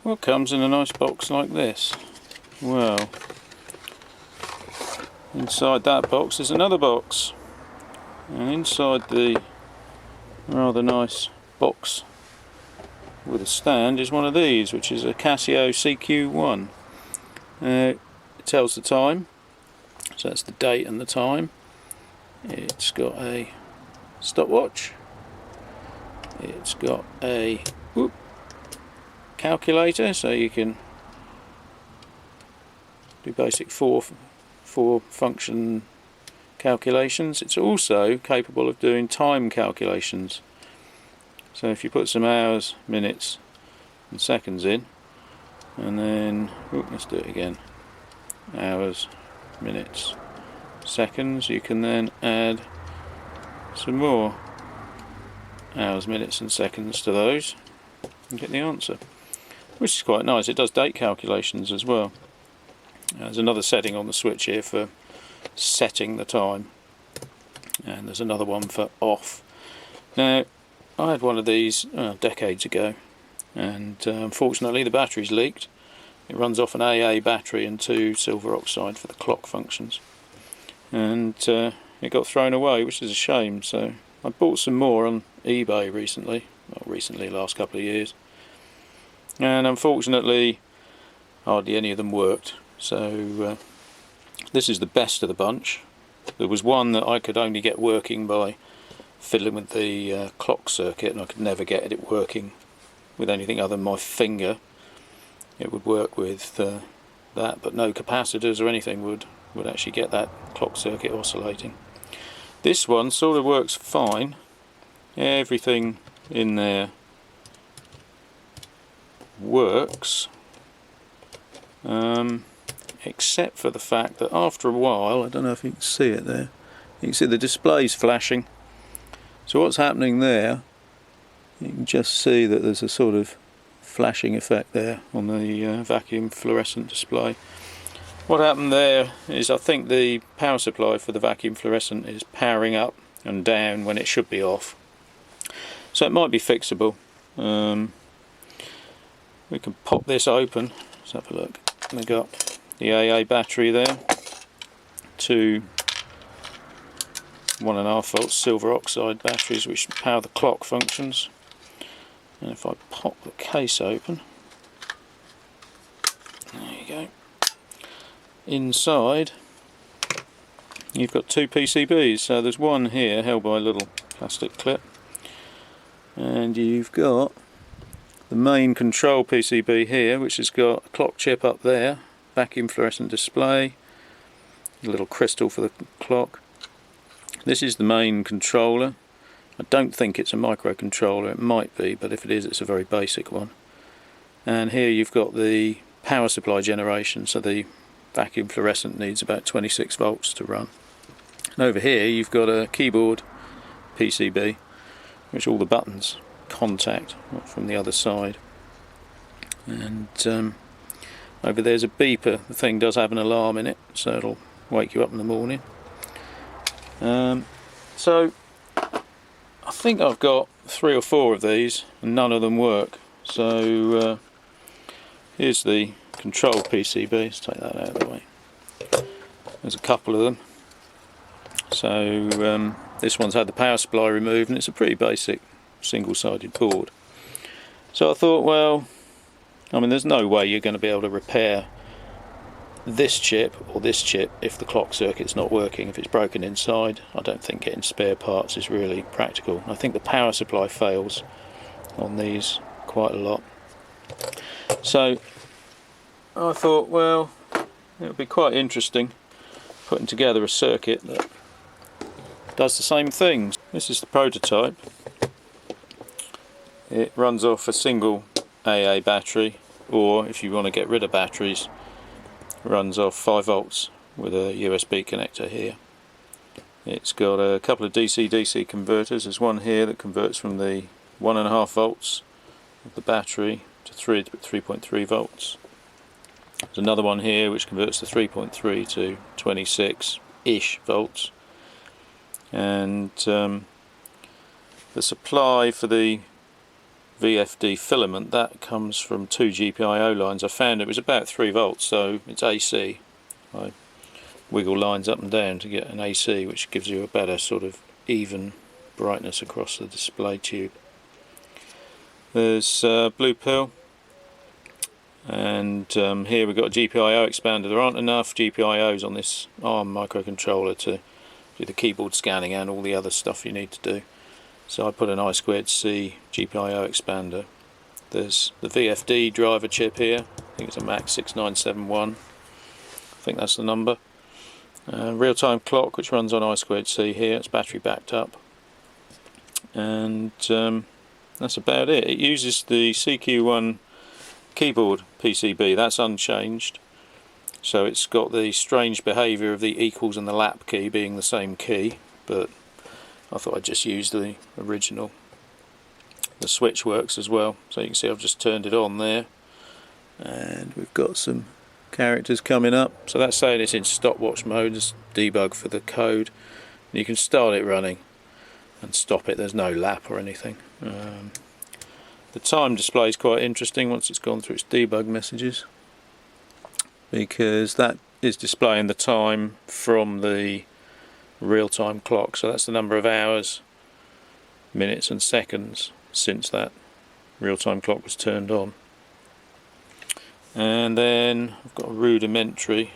What comes in a nice box like this? Well, inside that box is another box, and inside the rather nice box with a stand is one of these, which is a Casio CQ-1. It tells the time, so that's the date and the time. It's got a stopwatch, it's got a calculator, so you can do basic four function calculations. It's also capable of doing time calculations. So if you put some hours, minutes and seconds in, and then let's do it again, hours, minutes, seconds, you can then add some more hours, minutes and seconds to those and get the answer, which is quite nice. It does date calculations as well. There's another setting on the switch here for setting the time, and there's another one for off. Now, I had one of these decades ago, and unfortunately the battery's leaked. It runs off an AA battery and 2 silver oxide for the clock functions, and it got thrown away, which is a shame. So I bought some more on eBay recently, last couple of years, and unfortunately hardly any of them worked. So this is the best of the bunch. There was one that I could only get working by fiddling with the clock circuit, and I could never get it working with anything other than my finger. It would work with that, but no capacitors or anything would actually get that clock circuit oscillating. This one sort of works fine. Everything in there works, except for the fact that after a while, I don't know if you can see it there, you can see the display's flashing. So what's happening there, you can just see that there's a sort of flashing effect there on the vacuum fluorescent display. What happened there is, I think the power supply for the vacuum fluorescent is powering up and down when it should be off. So it might be fixable. We can pop this open. Let's have a look. We've got the AA battery there, 2 1.5 volt silver oxide batteries which power the clock functions. And if I pop the case open, there you go. Inside you've got 2 PCBs. So there's one here held by a little plastic clip, and you've got the main control PCB here, which has got a clock chip up there, vacuum fluorescent display, a little crystal for the clock. This is the main controller. I don't think it's a microcontroller, it might be, but if it is, it's a very basic one. And here you've got the power supply generation, so the vacuum fluorescent needs about 26 volts to run. And over here you've got a keyboard PCB, which all the buttons contact from the other side. And over there's a beeper. The thing does have an alarm in it, so it'll wake you up in the morning. So I think I've got 3 or 4 of these and none of them work. So here's the control PCB. Let's take that out of the way. There's a couple of them. So this one's had the power supply removed, and it's a pretty basic single-sided board. So I thought, well, I mean, there's no way you're going to be able to repair this chip or this chip if the clock circuit's not working, if it's broken inside. I don't think getting spare parts is really practical. I think the power supply fails on these quite a lot. So I thought, well, it would be quite interesting putting together a circuit that does the same things. This is the prototype. It runs off a single AA battery, or if you want to get rid of batteries, runs off 5 volts with a USB connector here. It's got a couple of DC-DC converters. There's one here that converts from the 1.5 volts of the battery to 3.3 volts. There's another one here which converts the 3.3 to 26-ish volts. And the supply for the VFD filament, that comes from 2 GPIO lines. I found it was about 3 volts, so it's AC. I wiggle lines up and down to get an AC, which gives you a better sort of even brightness across the display tube. There's blue pill, and here we've got a GPIO expander. There aren't enough GPIOs on this ARM microcontroller to do the keyboard scanning and all the other stuff you need to do. So I put an I2C GPIO expander. There's the VFD driver chip here. I think it's a MAX 6971. I think that's the number. Real-time clock, which runs on I2C here. It's battery backed up. And that's about it. It uses the CQ-1 keyboard PCB. That's unchanged. So it's got the strange behaviour of the equals and the lap key being the same key, but I thought I'd just use the original. The switch works as well, so you can see I've just turned it on there, and we've got some characters coming up. So that's saying it's in stopwatch mode. Just debug for the code. And you can start it running and stop it. There's no lap or anything. The time display is quite interesting once it's gone through its debug messages, because that is displaying the time from the real-time clock. So that's the number of hours, minutes and seconds since that real-time clock was turned on. And then I've got a rudimentary,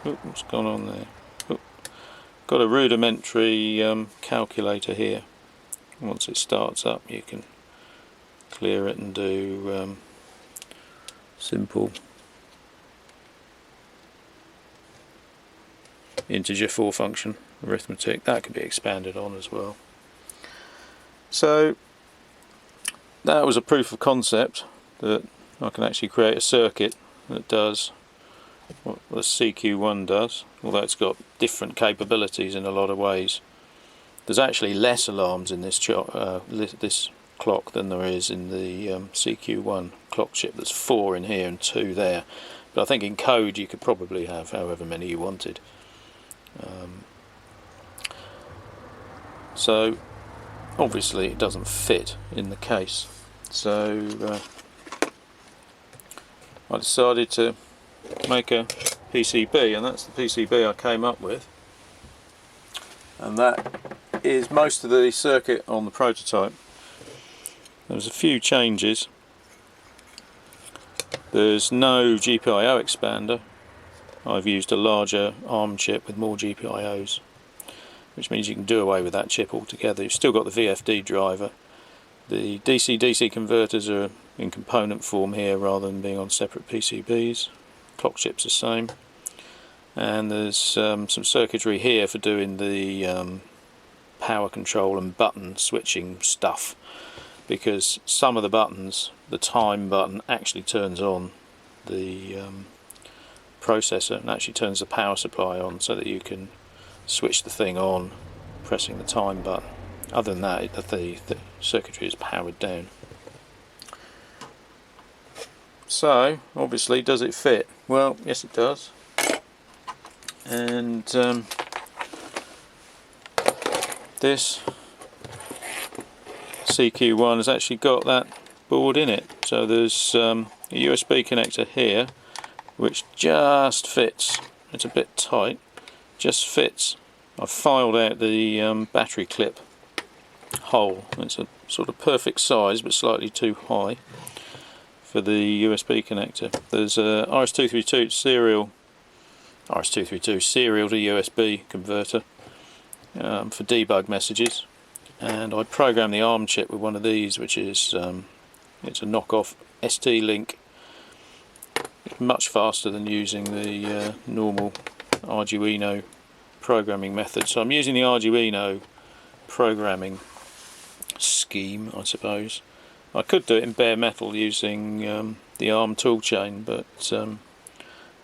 what's gone on there? Got a rudimentary calculator here. Once it starts up, you can clear it and do simple integer 4 function arithmetic. That can be expanded on as well. So that was a proof of concept that I can actually create a circuit that does what the CQ-1 does, although it's got different capabilities in a lot of ways. There's actually less alarms in this clock than there is in the CQ-1 clock chip. There's 4 in here and 2 there, but I think in code you could probably have however many you wanted. So obviously it doesn't fit in the case, so I decided to make a PCB, and that's the PCB I came up with, and that is most of the circuit on the prototype. There's a few changes. There's no GPIO expander. I've used a larger ARM chip with more GPIOs, which means you can do away with that chip altogether. You've still got the VFD driver. The DC-DC converters are in component form here rather than being on separate PCBs. Clock chip's the same. And there's some circuitry here for doing the power control and button switching stuff, because some of the buttons, the time button actually turns on the processor and actually turns the power supply on, so that you can switch the thing on pressing the time button. Other than that, the circuitry is powered down. So obviously, does it fit? Well, yes it does. And this CQ-1 has actually got that board in it. So there's a USB connector here which just fits. It's a bit tight, just fits. I've filed out the battery clip hole. It's a sort of perfect size but slightly too high for the USB connector. There's a RS-232 serial to USB converter for debug messages, and I programmed the ARM chip with one of these, which is it's a knockoff ST-Link. It's much faster than using the normal Arduino programming method. So I'm using the Arduino programming scheme, I suppose. I could do it in bare metal using the ARM toolchain, but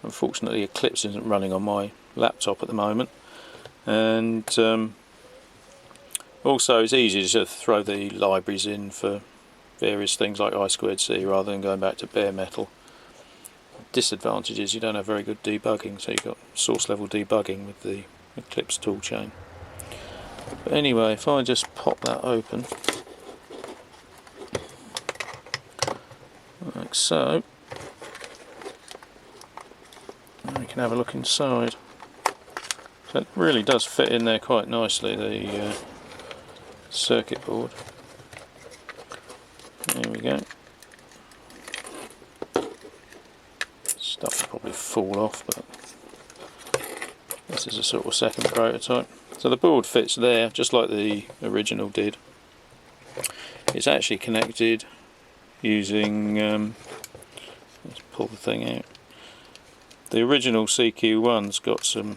unfortunately Eclipse isn't running on my laptop at the moment, and also it's easy to throw the libraries in for various things like I2C rather than going back to bare metal. Disadvantage is you don't have very good debugging, so you've got source level debugging with the Eclipse toolchain. But anyway, if I just pop that open, like so. And we can have a look inside. So it really does fit in there quite nicely, the circuit board. There we go. Stuff will probably fall off, but this is a sort of second prototype. So the board fits there, just like the original did. It's actually connected using, let's pull the thing out. The original CQ-1's got some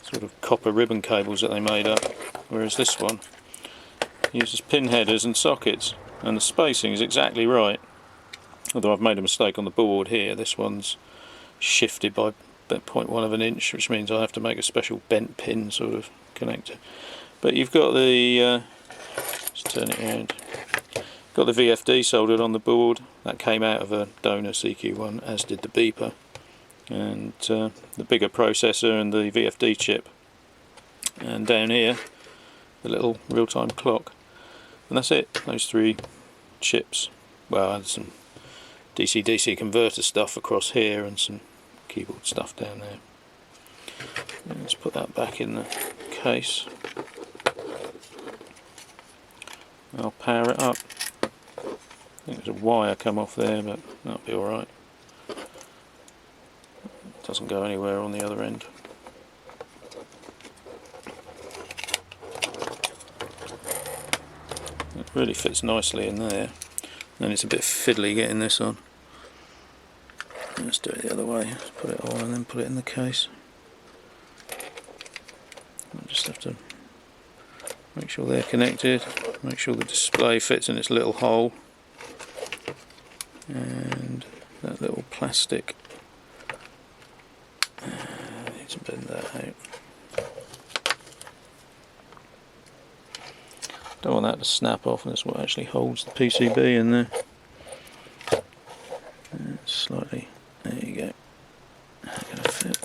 sort of copper ribbon cables that they made up, whereas this one uses pin headers and sockets, and the spacing is exactly right. Although I've made a mistake on the board here, this one's shifted by about 0.1 of an inch, which means I have to make a special bent pin sort of connector. But you've got the, let's turn it around, got the VFD soldered on the board. That came out of a donor CQ-1, as did the beeper, and the bigger processor and the VFD chip, and down here the little real-time clock, and that's it, those three chips. Well, I had some DC-DC converter stuff across here and some keyboard stuff down there. And let's put that back in the case. I'll power it up. I think there's a wire come off there, but that'll be alright. It doesn't go anywhere on the other end. It really fits nicely in there. Then it's a bit fiddly getting this on. Let's do it the other way. Let's put it on and then put it in the case. I just have to make sure they're connected, make sure the display fits in its little hole, and that little plastic, I need to bend that out. Don't want that to snap off, and that's what actually holds the PCB in there. Slightly, there you go. That's going to fit.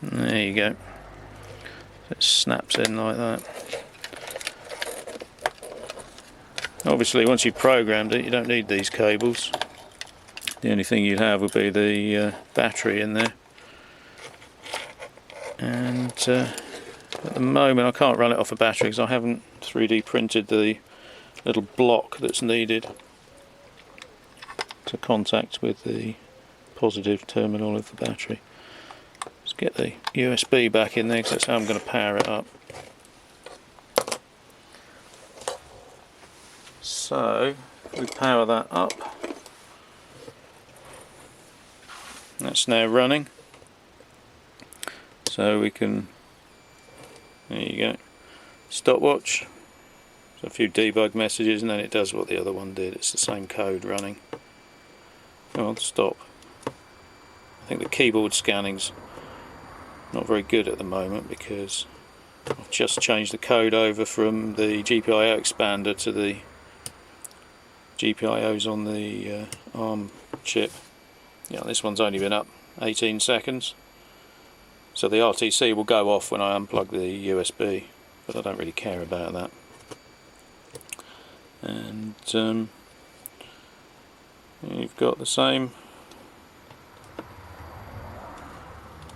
There you go. It snaps in like that. Obviously, once you've programmed it, you don't need these cables. The only thing you'd have would be the battery in there. And at the moment I can't run it off a battery because I haven't 3D printed the little block that's needed to contact with the positive terminal of the battery. Let's get the USB back in there because that's how I'm going to power it up. So we power that up. That's now running. So we can, there you go, stopwatch, so a few debug messages, and then it does what the other one did. It's the same code running. Oh, stop. I think the keyboard scanning's not very good at the moment because I've just changed the code over from the GPIO expander to the GPIOs on the ARM chip. Yeah, this one's only been up 18 seconds. So the RTC will go off when I unplug the USB, but I don't really care about that. And you've got the same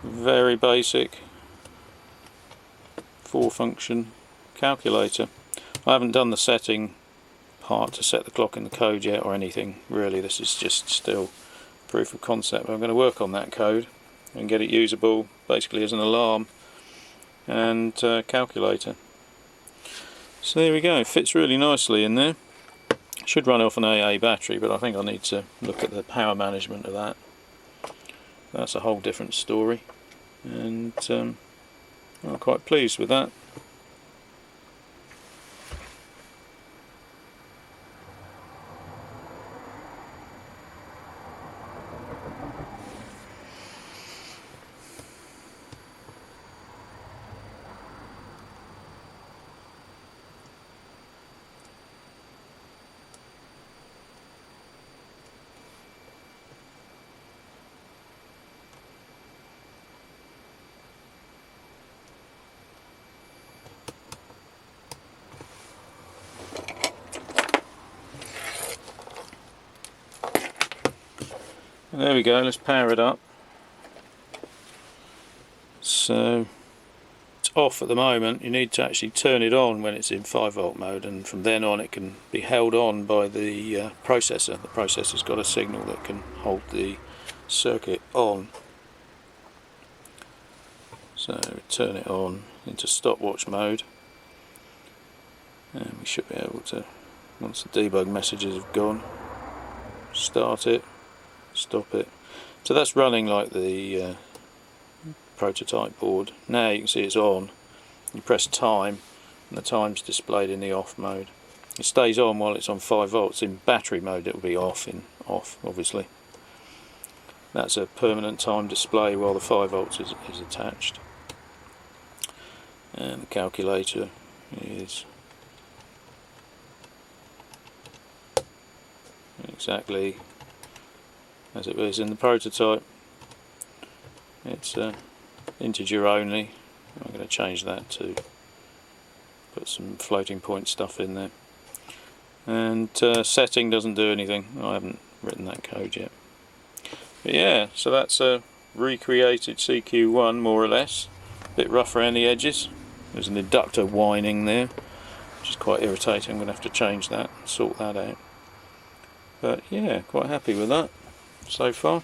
very basic 4-function calculator. I haven't done the setting part to set the clock in the code yet or anything really. This is just still proof of concept. I'm going to work on that code and get it usable basically as an alarm and calculator. So there we go, it fits really nicely in there. Should run off an AA battery, but I think I need to look at the power management of that. That's a whole different story, and I'm quite pleased with that. There we go, let's power it up. So it's off at the moment. You need to actually turn it on when it's in 5V mode, and from then on it can be held on by the processor. The processor's got a signal that can hold the circuit on. So turn it on into stopwatch mode, and we should be able to, once the debug messages have gone, start it, stop it. So that's running like the prototype board. Now you can see it's on. You press time and the time's displayed in the off mode. It stays on while it's on 5V. In battery mode it will be off, obviously. That's a permanent time display while the 5V is attached. And the calculator is exactly as it was in the prototype. It's integer only. I'm going to change that to put some floating point stuff in there. And setting doesn't do anything. I haven't written that code yet. But yeah, so that's a recreated CQ-1 more or less. A bit rough around the edges. There's an inductor whining there, which is quite irritating. I'm going to have to change that and sort that out. But yeah, quite happy with that so far.